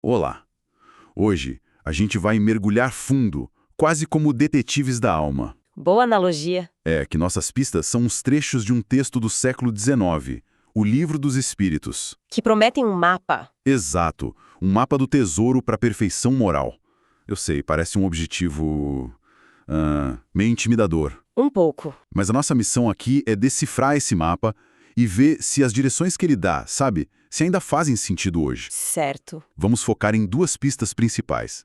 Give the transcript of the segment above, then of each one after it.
Olá! Hoje a gente vai mergulhar fundo, quase como detetives da alma. Boa analogia. É que nossas pistas são os trechos de um texto do século XIX, o Livro dos Espíritos. Que prometem um mapa. Exato, um mapa do tesouro para a perfeição moral. Eu sei, parece um objetivo... meio intimidador. Um pouco. Mas a nossa missão aqui é decifrar esse mapa e ver se as direções que ele dá, sabe, se ainda fazem sentido hoje. Certo. Vamos focar em duas pistas principais.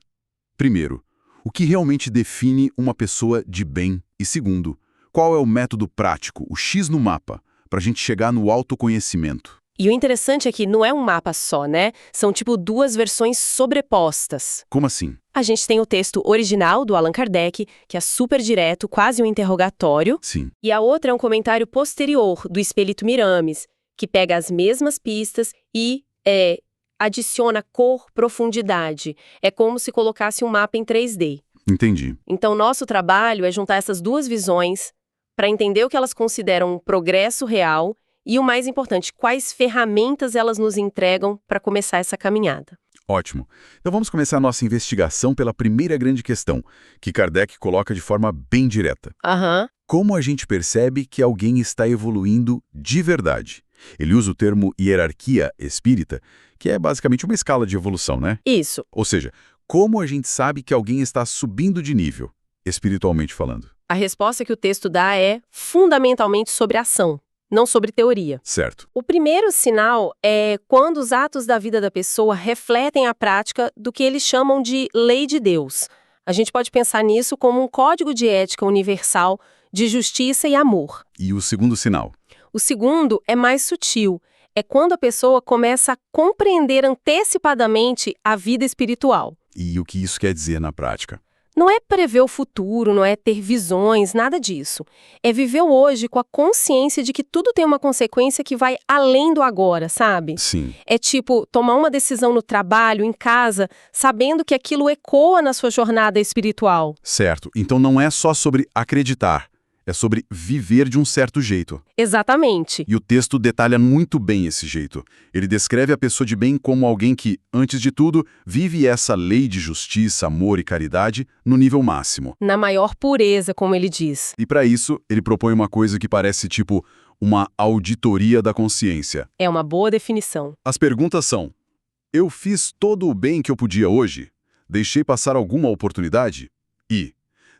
Primeiro, o que realmente define uma pessoa de bem? E segundo, qual é o método prático, o X no mapa, para a gente chegar no autoconhecimento? E o interessante é que não é um mapa só, né? São tipo duas versões sobrepostas. Como assim? A gente tem o texto original do Allan Kardec, que é super direto, quase um interrogatório. Sim. E a outra é um comentário posterior, do Espírito Miramis, que pega as mesmas pistas e adiciona cor, profundidade. É como se colocasse um mapa em 3D. Entendi. Então, nosso trabalho é juntar essas duas visões para entender o que elas consideram um progresso real e, o mais importante, quais ferramentas elas nos entregam para começar essa caminhada. Ótimo. Então vamos começar a nossa investigação pela primeira grande questão, que Kardec coloca de forma bem direta. Aham. Como a gente percebe que alguém está evoluindo de verdade? Ele usa o termo hierarquia espírita, que é basicamente uma escala de evolução, né? Isso. Ou seja, como a gente sabe que alguém está subindo de nível, espiritualmente falando? A resposta que o texto dá é fundamentalmente sobre ação, não sobre teoria. Certo. O primeiro sinal é quando os atos da vida da pessoa refletem a prática do que eles chamam de lei de Deus. A gente pode pensar nisso como um código de ética universal de justiça e amor. E o segundo sinal? O segundo é mais sutil. É quando a pessoa começa a compreender antecipadamente a vida espiritual. E o que isso quer dizer na prática? Não é prever o futuro, não é ter visões, nada disso. É viver o hoje com a consciência de que tudo tem uma consequência que vai além do agora, sabe? Sim. É tipo tomar uma decisão no trabalho, em casa, sabendo que aquilo ecoa na sua jornada espiritual. Certo. Então não é só sobre acreditar, é sobre viver de um certo jeito. Exatamente. E o texto detalha muito bem esse jeito. Ele descreve a pessoa de bem como alguém que, antes de tudo, vive essa lei de justiça, amor e caridade no nível máximo. Na maior pureza, como ele diz. E para isso, ele propõe uma coisa que parece tipo uma auditoria da consciência. É uma boa definição. As perguntas são: eu fiz todo o bem que eu podia hoje? Deixei passar alguma oportunidade? E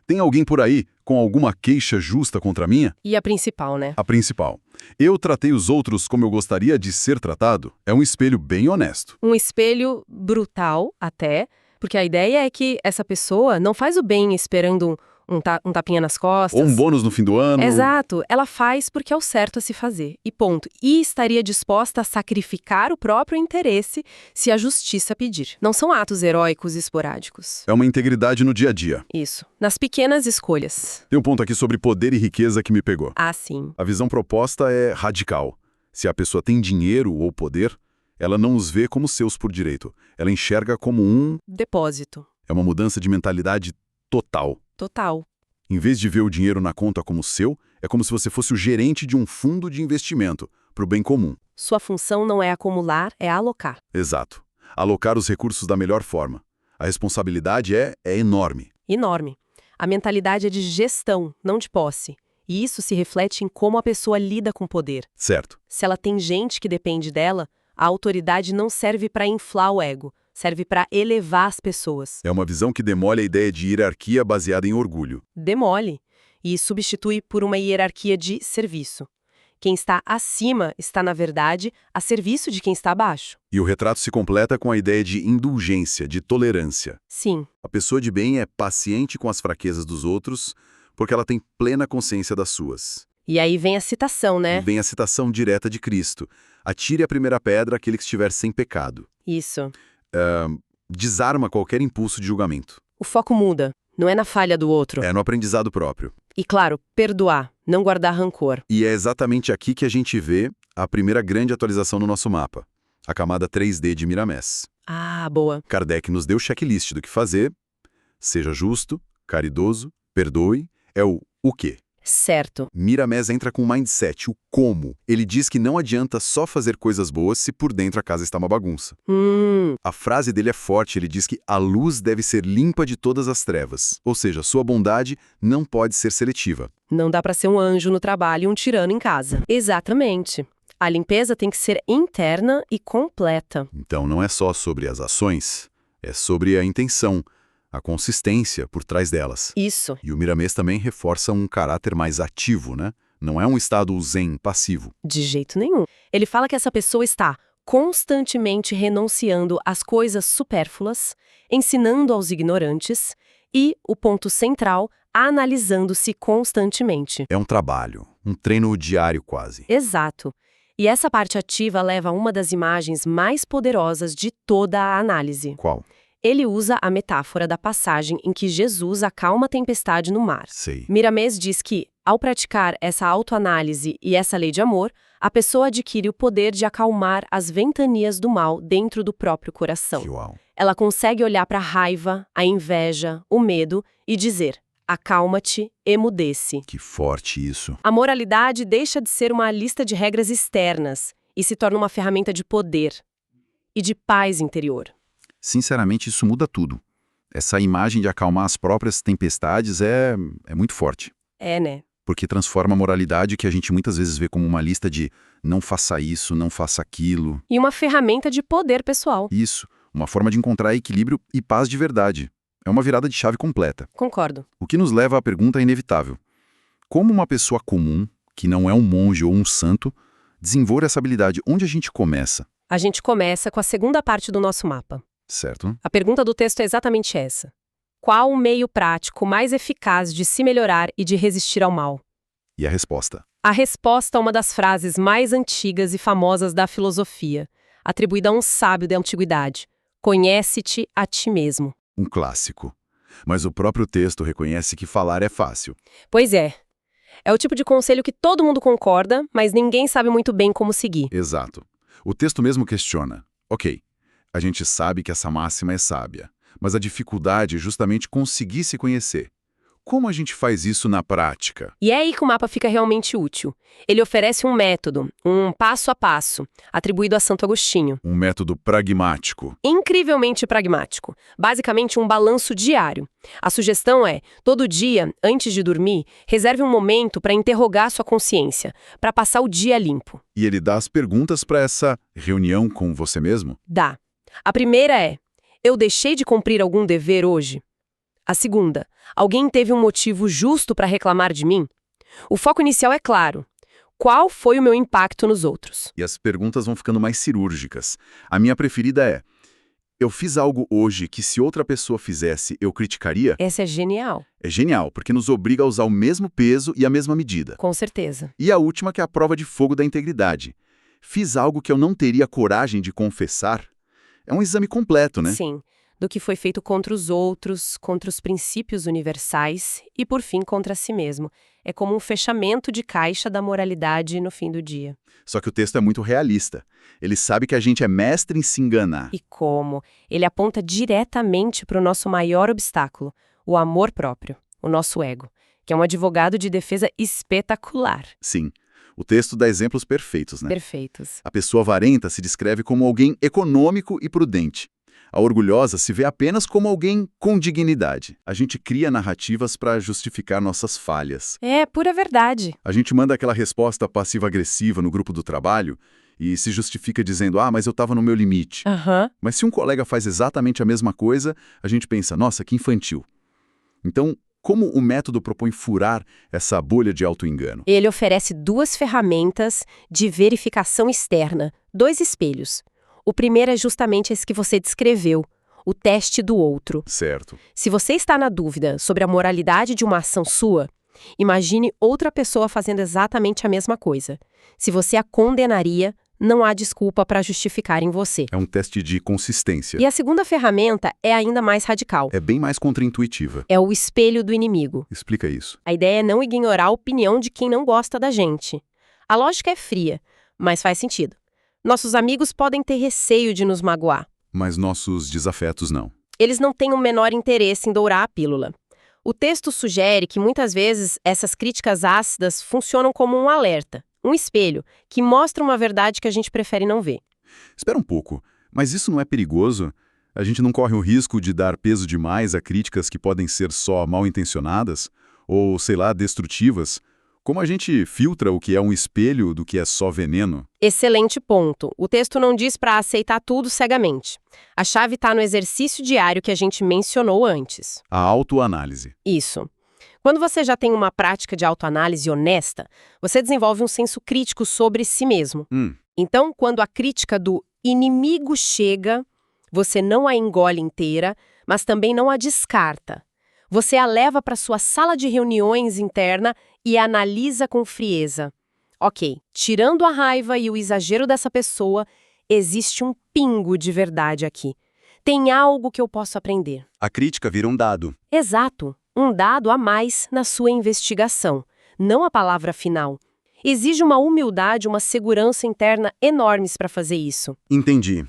tem alguém por aí com alguma queixa justa contra a minha? E a principal, né? A principal. Eu tratei os outros como eu gostaria de ser tratado? É um espelho bem honesto. Um espelho brutal, até, porque a ideia é que essa pessoa não faz o bem esperando um tapinha nas costas. Ou um bônus no fim do ano. Exato. Ela faz porque é o certo a se fazer. E ponto. E estaria disposta a sacrificar o próprio interesse se a justiça pedir. Não são atos heróicos e esporádicos. É uma integridade no dia a dia. Isso. Nas pequenas escolhas. Tem um ponto aqui sobre poder e riqueza que me pegou. Ah, sim. A visão proposta é radical. Se a pessoa tem dinheiro ou poder, ela não os vê como seus por direito. Ela enxerga como um... Depósito. É uma mudança de mentalidade total. Total. Em vez de ver o dinheiro na conta como seu, é como se você fosse o gerente de um fundo de investimento, para o bem comum. Sua função não é acumular, é alocar. Exato. Alocar os recursos da melhor forma. A responsabilidade é enorme. Enorme. A mentalidade é de gestão, não de posse. E isso se reflete em como a pessoa lida com o poder. Certo. Se ela tem gente que depende dela, a autoridade não serve para inflar o ego, serve para elevar as pessoas. É uma visão que demole a ideia de hierarquia baseada em orgulho. Demole e substitui por uma hierarquia de serviço. Quem está acima está, na verdade, a serviço de quem está abaixo. E o retrato se completa com a ideia de indulgência, de tolerância. Sim. A pessoa de bem é paciente com as fraquezas dos outros, porque ela tem plena consciência das suas. E aí vem a citação, né? Vem a citação direta de Cristo. Atire a primeira pedra aquele que estiver sem pecado. Isso. Desarma qualquer impulso de julgamento. O foco muda. Não é na falha do outro. É no aprendizado próprio. E, claro, perdoar, não guardar rancor. E é exatamente aqui que a gente vê a primeira grande atualização no nosso mapa, a camada 3D de Miramés. Ah, boa. Kardec nos deu checklist do que fazer. Seja justo, caridoso, perdoe, é o quê? Certo. Miramés entra com o mindset, o como. Ele diz que não adianta só fazer coisas boas se por dentro a casa está uma bagunça. A frase dele é forte, ele diz que a luz deve ser limpa de todas as trevas. Ou seja, sua bondade não pode ser seletiva. Não dá para ser um anjo no trabalho e um tirano em casa. Exatamente. A limpeza tem que ser interna e completa. Então não é só sobre as ações, é sobre a intenção, a consistência por trás delas. Isso. E o Miramês também reforça um caráter mais ativo, né? Não é um estado zen, passivo. De jeito nenhum. Ele fala que essa pessoa está constantemente renunciando às coisas supérfluas, ensinando aos ignorantes e, o ponto central, analisando-se constantemente. É um trabalho, um treino diário quase. Exato. E essa parte ativa leva a uma das imagens mais poderosas de toda a análise. Qual? Ele usa a metáfora da passagem em que Jesus acalma a tempestade no mar. Sei. Miramês diz que, ao praticar essa autoanálise e essa lei de amor, a pessoa adquire o poder de acalmar as ventanias do mal dentro do próprio coração. Que uau. Ela consegue olhar para a raiva, a inveja, o medo e dizer: acalma-te, emudece. Que forte isso. A moralidade deixa de ser uma lista de regras externas e se torna uma ferramenta de poder e de paz interior. Sinceramente, isso muda tudo. Essa imagem de acalmar as próprias tempestades é muito forte. É, né? Porque transforma a moralidade que a gente muitas vezes vê como uma lista de não faça isso, não faça aquilo. E uma ferramenta de poder pessoal. Isso, uma forma de encontrar equilíbrio e paz de verdade. É uma virada de chave completa. Concordo. O que nos leva à pergunta inevitável. Como uma pessoa comum, que não é um monge ou um santo, desenvolve essa habilidade? Onde a gente começa? A gente começa com a segunda parte do nosso mapa. Certo? A pergunta do texto é exatamente essa. Qual o meio prático mais eficaz de se melhorar e de resistir ao mal? E a resposta? A resposta a uma das frases mais antigas e famosas da filosofia, atribuída a um sábio da antiguidade: conhece-te a ti mesmo. Um clássico. Mas o próprio texto reconhece que falar é fácil. Pois é. É o tipo de conselho que todo mundo concorda, mas ninguém sabe muito bem como seguir. Exato. O texto mesmo questiona. Ok, a gente sabe que essa máxima é sábia, mas a dificuldade é justamente conseguir se conhecer. Como a gente faz isso na prática? E é aí que o mapa fica realmente útil. Ele oferece um método, um passo a passo, atribuído a Santo Agostinho. Um método pragmático. Incrivelmente pragmático. Basicamente um balanço diário. A sugestão é, todo dia, antes de dormir, reserve um momento para interrogar sua consciência, para passar o dia limpo. E ele dá as perguntas para essa reunião com você mesmo? Dá. A primeira é: eu deixei de cumprir algum dever hoje? A segunda: alguém teve um motivo justo para reclamar de mim? O foco inicial é claro. Qual foi o meu impacto nos outros? E as perguntas vão ficando mais cirúrgicas. A minha preferida é: eu fiz algo hoje que se outra pessoa fizesse, eu criticaria? Essa é genial. É genial, porque nos obriga a usar o mesmo peso e a mesma medida. Com certeza. E a última que é a prova de fogo da integridade. Fiz algo que eu não teria coragem de confessar? É um exame completo, né? Sim. Do que foi feito contra os outros, contra os princípios universais e, por fim, contra si mesmo. É como um fechamento de caixa da moralidade no fim do dia. Só que o texto é muito realista. Ele sabe que a gente é mestre em se enganar. E como? Ele aponta diretamente para o nosso maior obstáculo, o amor próprio, o nosso ego, que é um advogado de defesa espetacular. Sim. O texto dá exemplos perfeitos, né? Perfeitos. A pessoa avarenta se descreve como alguém econômico e prudente. A orgulhosa se vê apenas como alguém com dignidade. A gente cria narrativas para justificar nossas falhas. É pura verdade. A gente manda aquela resposta passiva-agressiva no grupo do trabalho e se justifica dizendo: ah, mas eu estava no meu limite. Mas se um colega faz exatamente a mesma coisa, a gente pensa: nossa, que infantil. Então, como o método propõe furar essa bolha de auto-engano? Ele oferece duas ferramentas de verificação externa, dois espelhos. O primeiro é justamente esse que você descreveu, o teste do outro. Certo. Se você está na dúvida sobre a moralidade de uma ação sua, imagine outra pessoa fazendo exatamente a mesma coisa. Se você a condenaria, não há desculpa para justificar em você. É um teste de consistência. E a segunda ferramenta é ainda mais radical. É bem mais contraintuitiva. É o espelho do inimigo. Explica isso. A ideia é não ignorar a opinião de quem não gosta da gente. A lógica é fria, mas faz sentido. Nossos amigos podem ter receio de nos magoar. Mas nossos desafetos não. Eles não têm o menor interesse em dourar a pílula. O texto sugere que muitas vezes essas críticas ácidas funcionam como um alerta, um espelho, que mostra uma verdade que a gente prefere não ver. Espera um pouco, mas isso não é perigoso? A gente não corre o risco de dar peso demais a críticas que podem ser só mal intencionadas? Ou, sei lá, destrutivas? Como a gente filtra o que é um espelho do que é só veneno? Excelente ponto. O texto não diz para aceitar tudo cegamente. A chave está no exercício diário que a gente mencionou antes. A autoanálise. Isso. Quando você já tem uma prática de autoanálise honesta, você desenvolve um senso crítico sobre si mesmo. Então, quando a crítica do inimigo chega, você não a engole inteira, mas também não a descarta. Você a leva para sua sala de reuniões interna e a analisa com frieza. Ok, tirando a raiva e o exagero dessa pessoa, existe um pingo de verdade aqui. Tem algo que eu posso aprender. A crítica vira um dado. Exato, um dado a mais na sua investigação, não a palavra final. Exige uma humildade, uma segurança interna enormes para fazer isso. Entendi.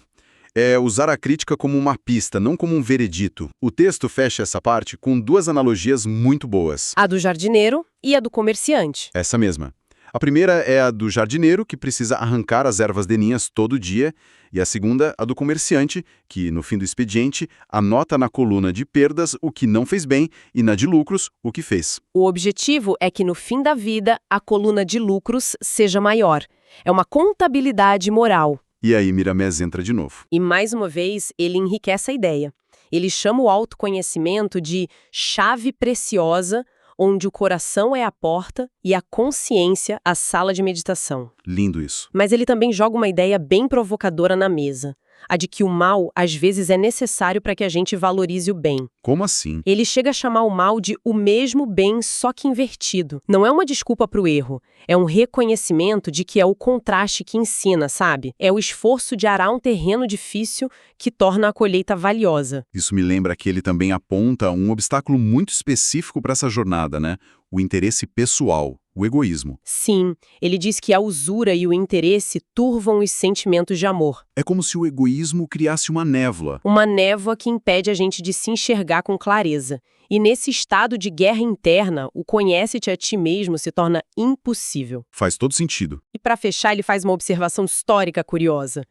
É usar a crítica como uma pista, não como um veredito. O texto fecha essa parte com duas analogias muito boas. A do jardineiro e a do comerciante. Essa mesma. A primeira é a do jardineiro, que precisa arrancar as ervas daninhas todo dia, e a segunda, a do comerciante, que, no fim do expediente, anota na coluna de perdas o que não fez bem e na de lucros o que fez. O objetivo é que, no fim da vida, a coluna de lucros seja maior. É uma contabilidade moral. E aí Miramés entra de novo. E, mais uma vez, ele enriquece a ideia. Ele chama o autoconhecimento de chave preciosa, onde o coração é a porta e a consciência a sala de meditação. Lindo isso. Mas ele também joga uma ideia bem provocadora na mesa, a de que o mal, às vezes, é necessário para que a gente valorize o bem. Como assim? Ele chega a chamar o mal de o mesmo bem, só que invertido. Não é uma desculpa para o erro, é um reconhecimento de que é o contraste que ensina, sabe? É o esforço de arar um terreno difícil que torna a colheita valiosa. Isso me lembra que ele também aponta um obstáculo muito específico para essa jornada, né? O interesse pessoal, o egoísmo. Sim, ele diz que a usura e o interesse turvam os sentimentos de amor. É como se o egoísmo criasse uma névoa. Uma névoa que impede a gente de se enxergar com clareza. E nesse estado de guerra interna, o conhece-te a ti mesmo se torna impossível. Faz todo sentido. E para fechar, ele faz uma observação histórica curiosa.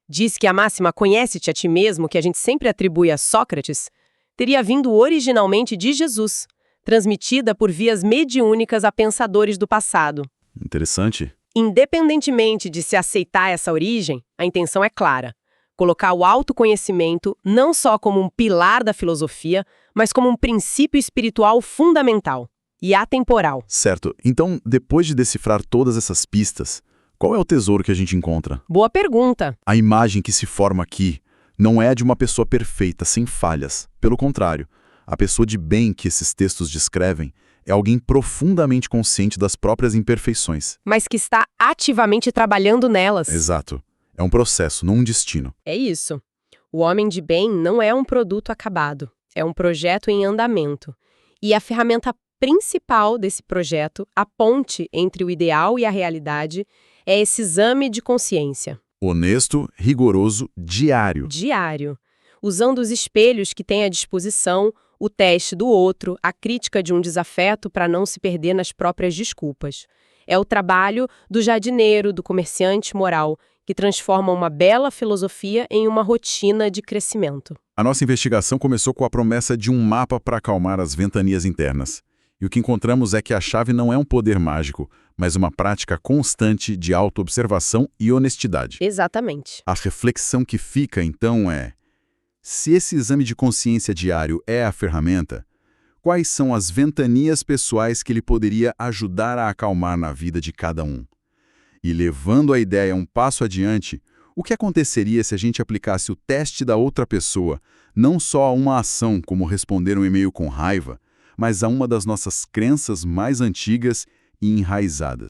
Diz que a máxima conhece-te a ti mesmo, que a gente sempre atribui a Sócrates, teria vindo originalmente de Jesus, transmitida por vias mediúnicas a pensadores do passado. Interessante. Independentemente de se aceitar essa origem, a intenção é clara. Colocar o autoconhecimento não só como um pilar da filosofia, mas como um princípio espiritual fundamental e atemporal. Certo. Então, depois de decifrar todas essas pistas, qual é o tesouro que a gente encontra? Boa pergunta. A imagem que se forma aqui não é a de uma pessoa perfeita, sem falhas. Pelo contrário, a pessoa de bem que esses textos descrevem é alguém profundamente consciente das próprias imperfeições. Mas que está ativamente trabalhando nelas. Exato. É um processo, não um destino. É isso. O homem de bem não é um produto acabado. É um projeto em andamento. E a ferramenta principal desse projeto, a ponte entre o ideal e a realidade, é esse exame de consciência. Honesto, rigoroso, diário. Diário. Usando os espelhos que tem à disposição, o teste do outro, a crítica de um desafeto para não se perder nas próprias desculpas. É o trabalho do jardineiro, do comerciante moral, que transforma uma bela filosofia em uma rotina de crescimento. A nossa investigação começou com a promessa de um mapa para acalmar as ventanias internas. E o que encontramos é que a chave não é um poder mágico, mas uma prática constante de autoobservação e honestidade. Exatamente. A reflexão que fica, então, é: se esse exame de consciência diário é a ferramenta, quais são as ventanias pessoais que ele poderia ajudar a acalmar na vida de cada um? E levando a ideia um passo adiante, o que aconteceria se a gente aplicasse o teste da outra pessoa, não só a uma ação como responder um e-mail com raiva, mas a uma das nossas crenças mais antigas e enraizadas?